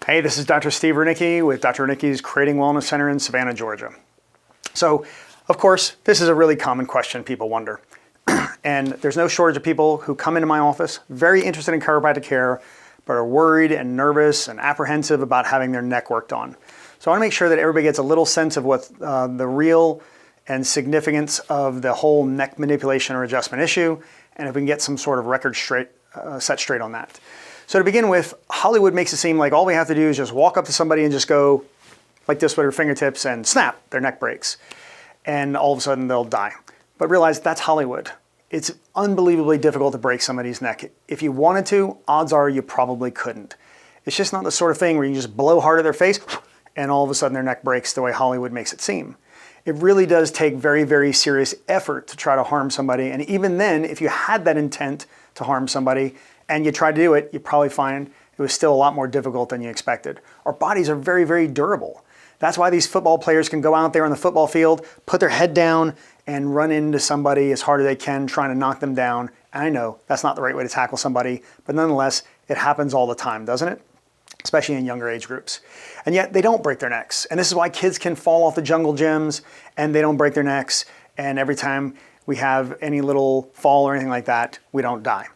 Hey, this is Dr. Steve Ranicki with Dr. Ranicki's Creating Wellness Center in Savannah, Georgia. So, of course, this is a really common question people wonder. And there's no shortage of people who come into my office, very interested in chiropractic care, but are worried and nervous and apprehensive about having their neck worked on. So I want to make sure that everybody gets a little sense of what the real and significance of the whole neck manipulation or adjustment issue, and if we can get some sort of record set straight on that. So to begin with, Hollywood makes it seem like all we have to do is just walk up to somebody and just go like this with our fingertips and snap, their neck breaks. And all of a sudden they'll die. But realize that's Hollywood. It's unbelievably difficult to break somebody's neck. If you wanted to, odds are you probably couldn't. It's just not the sort of thing where you just blow hard at their face and all of a sudden their neck breaks the way Hollywood makes it seem. It really does take very, very serious effort to try to harm somebody. And even then, if you had that intent to harm somebody, and you try to do it, you probably find it was still a lot more difficult than you expected. Our bodies are very, very durable. That's why these football players can go out there on the football field, put their head down, and run into somebody as hard as they can, trying to knock them down. And I know that's not the right way to tackle somebody, but nonetheless, it happens all the time, doesn't it? Especially in younger age groups. And yet they don't break their necks. And this is why kids can fall off the jungle gyms and they don't break their necks. And every time we have any little fall or anything like that, we don't die.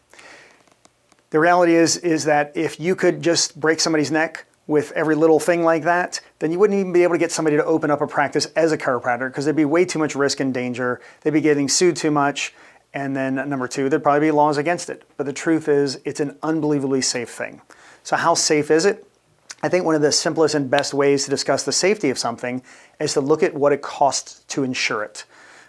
The reality is that if you could just break somebody's neck with every little thing like that, then you wouldn't even be able to get somebody to open up a practice as a chiropractor because there'd be way too much risk and danger. They'd be getting sued too much. And then number two, there'd probably be laws against it. But the truth is, it's an unbelievably safe thing. So how safe is it? I think one of the simplest and best ways to discuss the safety of something is to look at what it costs to insure it.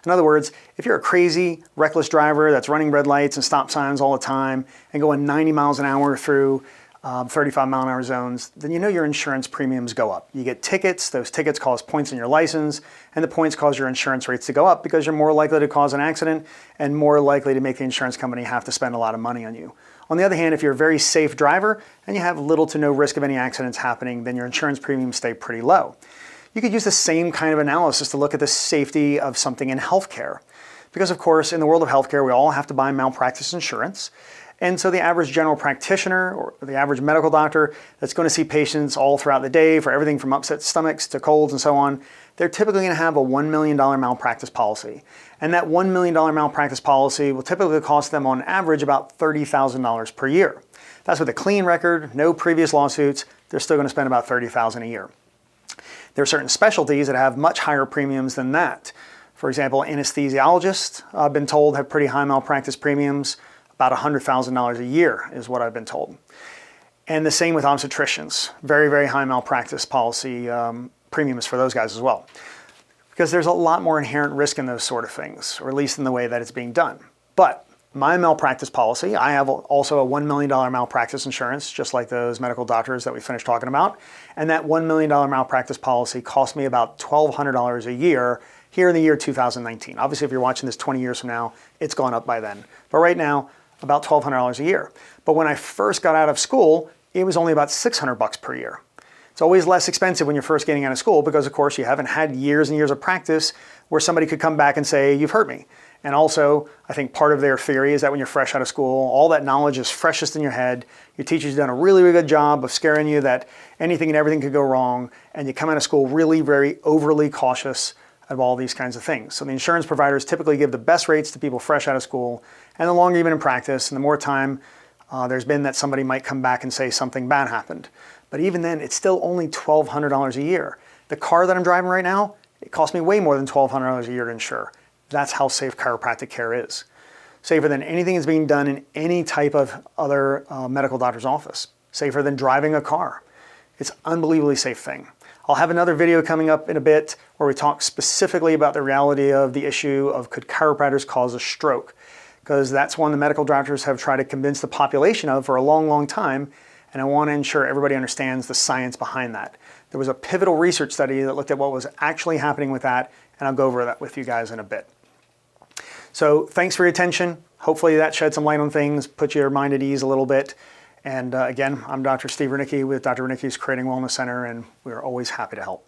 In other words, if you're a crazy, reckless driver that's running red lights and stop signs all the time and going 90 miles an hour through 35 mile an hour zones, then you know your insurance premiums go up. You get tickets, those tickets cause points in your license, and the points cause your insurance rates to go up because you're more likely to cause an accident and more likely to make the insurance company have to spend a lot of money on you. On the other hand, if you're a very safe driver and you have little to no risk of any accidents happening, then your insurance premiums stay pretty low. You could use the same kind of analysis to look at the safety of something in healthcare. Because of course, in the world of healthcare, we all have to buy malpractice insurance. And so the average general practitioner or the average medical doctor that's going to see patients all throughout the day for everything from upset stomachs to colds and so on, they're typically going to have a $1 million malpractice policy. And that $1 million malpractice policy will typically cost them on average about $30,000 per year. That's with a clean record, no previous lawsuits, they're still going to spend about $30,000 a year. There are certain specialties that have much higher premiums than that. For example, anesthesiologists, I've been told, have pretty high malpractice premiums. About $100,000 a year is what I've been told. And the same with obstetricians. Very, very high malpractice policy premiums for those guys as well. Because there's a lot more inherent risk in those sort of things, or at least in the way that it's being done. But my malpractice policy, I have also a $1 million malpractice insurance, just like those medical doctors that we finished talking about. And that $1 million malpractice policy cost me about $1,200 a year here in the year 2019. Obviously, if you're watching this 20 years from now, it's gone up by then. But right now, about $1,200 a year. But when I first got out of school, it was only about $600 per year. It's always less expensive when you're first getting out of school because, of course, you haven't had years and years of practice where somebody could come back and say, you've hurt me. And also, I think part of their theory is that when you're fresh out of school, all that knowledge is freshest in your head. Your teacher's done a really, really good job of scaring you that anything and everything could go wrong. And you come out of school really, very overly cautious of all these kinds of things. So the insurance providers typically give the best rates to people fresh out of school. And the longer you've been in practice and the more time there's been that somebody might come back and say something bad happened. But even then, it's still only $1,200 a year. The car that I'm driving right now, it costs me way more than $1,200 a year to insure. That's how safe chiropractic care is. Safer than anything that's being done in any type of other medical doctor's office. Safer than driving a car. It's an unbelievably safe thing. I'll have another video coming up in a bit where we talk specifically about the reality of the issue of could chiropractors cause a stroke? Because that's one the medical doctors have tried to convince the population of for a long, long time. And I want to ensure everybody understands the science behind that. There was a pivotal research study that looked at what was actually happening with that, and I'll go over that with you guys in a bit. So thanks for your attention. Hopefully that shed some light on things, put your mind at ease a little bit. And again, I'm Dr. Steve Ranicki with Dr. Ranicki's Creating Wellness Center, and we're always happy to help.